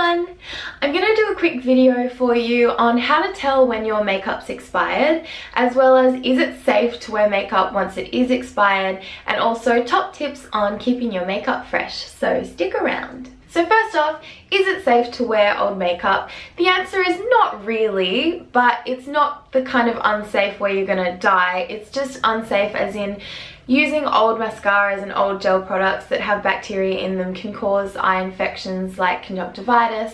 everyone! I'm going to do a quick video for you on how to tell when your makeup's expired, as well as is it safe to wear makeup once it is expired, and also top tips on keeping your makeup fresh, so stick around. So first off, is it safe to wear old makeup? The answer is not really, but it's not the kind of unsafe where you're gonna die. It's just unsafe as in using old mascaras and old gel products that have bacteria in them can cause eye infections like conjunctivitis,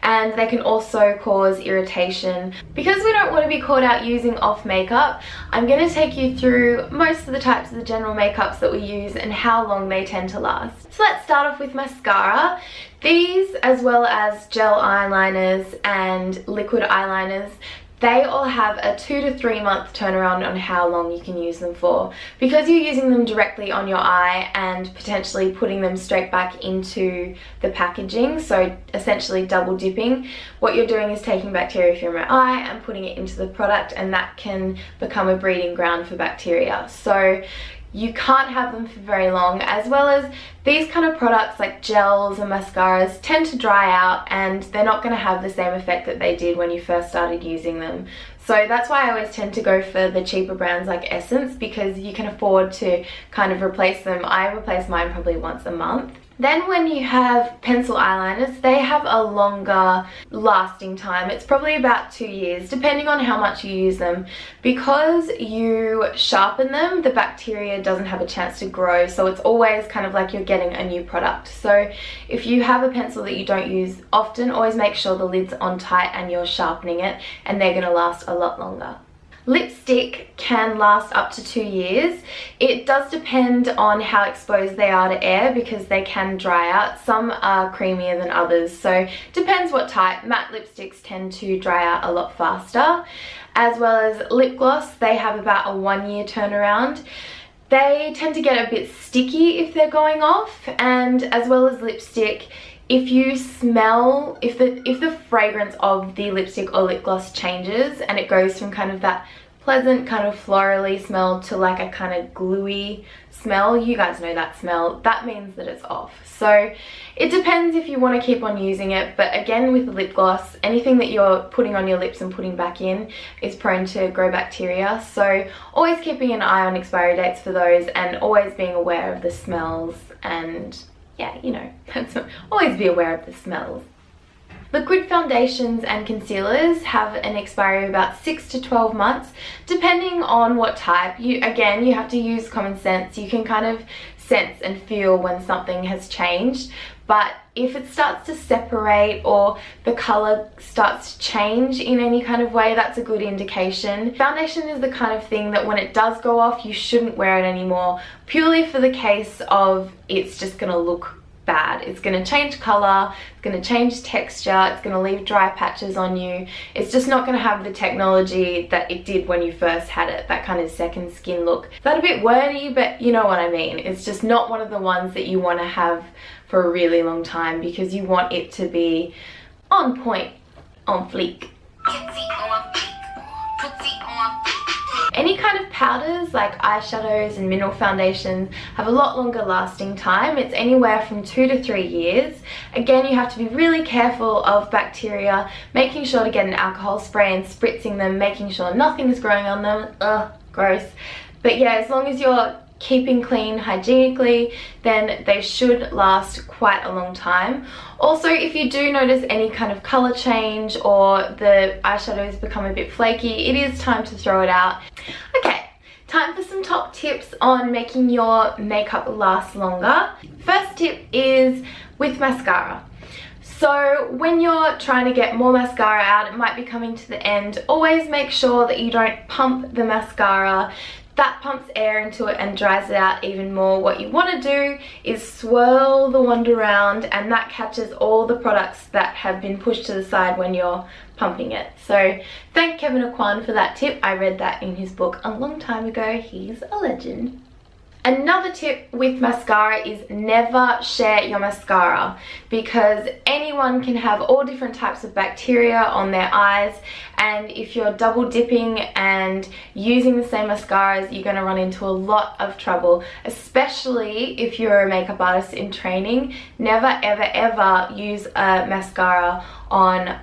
and they can also cause irritation. Because we don't want to be caught out using off makeup, I'm going to take you through most of the types of the general makeups that we use and how long they tend to last. So let's start off with mascara. These, as well as gel eyeliners and liquid eyeliners, they all have a 2 to 3 month turnaround on how long you can use them for. Because you're using them directly on your eye and potentially putting them straight back into the packaging, so essentially double dipping, what you're doing is taking bacteria from your eye and putting it into the product, and that can become a breeding ground for bacteria. So you can't have them for very long, as well as these kind of products like gels and mascaras tend to dry out and they're not going to have the same effect that they did when you first started using them. So that's why I always tend to go for the cheaper brands like Essence, because you can afford to kind of replace them. I replace mine probably once a month. Then when you have pencil eyeliners, they have a longer lasting time. It's probably about 2 years, depending on how much you use them. Because you sharpen them, the bacteria doesn't have a chance to grow, so it's always kind of like you're getting a new product. So if you have a pencil that you don't use often, always make sure the lid's on tight and you're sharpening it, and they're gonna last a lot longer. Lipstick can last up to 2 years. It does depend on how exposed they are to air, because they can dry out. Some are creamier than others, so depends what type. Matte lipsticks tend to dry out a lot faster. As well as lip gloss, they have about a 1 year turnaround. They tend to get a bit sticky if they're going off, and as well as lipstick, if you smell, if the fragrance of the lipstick or lip gloss changes and it goes from kind of that pleasant kind of florally smell to like a kind of gluey smell, you guys know that smell, that means that it's off. So it depends if you want to keep on using it, but again with the lip gloss, anything that you're putting on your lips and putting back in is prone to grow bacteria, so always keeping an eye on expiry dates for those, and always being aware of the smells, and yeah, you know, always be aware of the smells. Liquid foundations and concealers have an expiry of about 6 to 12 months, depending on what type. You have to use common sense. You can kind of sense and feel when something has changed, but if it starts to separate or the color starts to change in any kind of way, that's a good indication. Foundation is the kind of thing that when it does go off, you shouldn't wear it anymore, purely for the case of it's just gonna look bad. It's going to change color, it's going to change texture, it's going to leave dry patches on you. It's just not going to have the technology that it did when you first had it, that kind of second skin look. Is that a bit wordy? But you know what I mean. It's just not one of the ones that you want to have for a really long time, because you want it to be on point, on fleek. Any kind of powders like eyeshadows and mineral foundations have a lot longer lasting time. It's anywhere from 2 to 3 years. Again, you have to be really careful of bacteria, making sure to get an alcohol spray and spritzing them, making sure nothing is growing on them. Ugh, gross. But yeah, as long as you're keeping clean hygienically, then they should last quite a long time. Also, if you do notice any kind of color change or the eyeshadows become a bit flaky, it is time to throw it out. Okay, time for some top tips on making your makeup last longer. First tip is with mascara. So when you're trying to get more mascara out, it might be coming to the end, always make sure that you don't pump the mascara. That pumps air into it and dries it out even more. What you want to do is swirl the wand around, and that catches all the products that have been pushed to the side when you're pumping it. So thank Kevin Aquan for that tip. I read that in his book a long time ago. He's a legend. Another tip with mascara is never share your mascara, because anyone can have all different types of bacteria on their eyes, and if you're double dipping and using the same mascaras, you're going to run into a lot of trouble, especially if you're a makeup artist in training. Never ever ever use a mascara on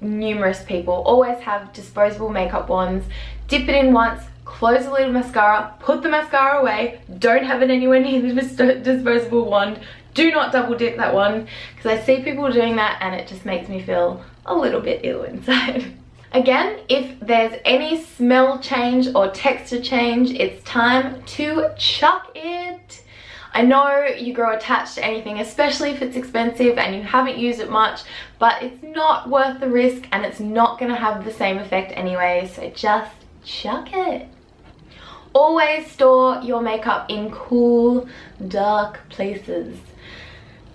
numerous people. Always have disposable makeup wands, dip it in once, close the lid of mascara, put the mascara away, don't have it anywhere near the disposable wand, do not double dip that one, because I see people doing that and it just makes me feel a little bit ill inside. Again, if there's any smell change or texture change, it's time to chuck it. I know you grow attached to anything, especially if it's expensive and you haven't used it much, but it's not worth the risk and it's not going to have the same effect anyway, so just chuck it. Always store your makeup in cool, dark places.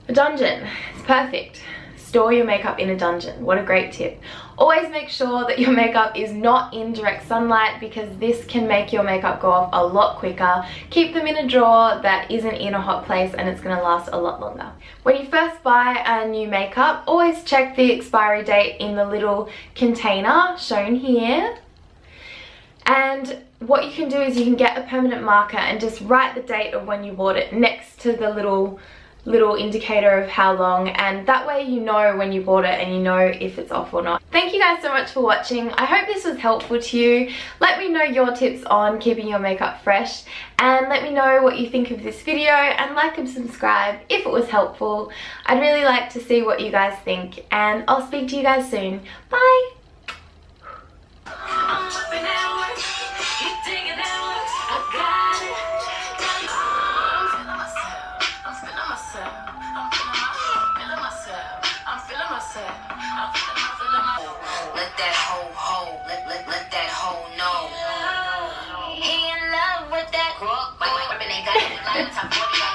A dungeon is perfect. Store your makeup in a dungeon. What a great tip. Always make sure that your makeup is not in direct sunlight, because this can make your makeup go off a lot quicker. Keep them in a drawer that isn't in a hot place and it's going to last a lot longer. When you first buy a new makeup, always check the expiry date in the little container shown here. And what you can do is you can get a permanent marker and just write the date of when you bought it next to the little indicator of how long, and that way you know when you bought it and you know if it's off or not. Thank you guys so much for watching. I hope this was helpful to you. Let me know your tips on keeping your makeup fresh, and let me know what you think of this video, and like and subscribe if it was helpful. I'd really like to see what you guys think, and I'll speak to you guys soon. Bye! Let that hoe know. He in love with that. Wait, ain't got it like top 40.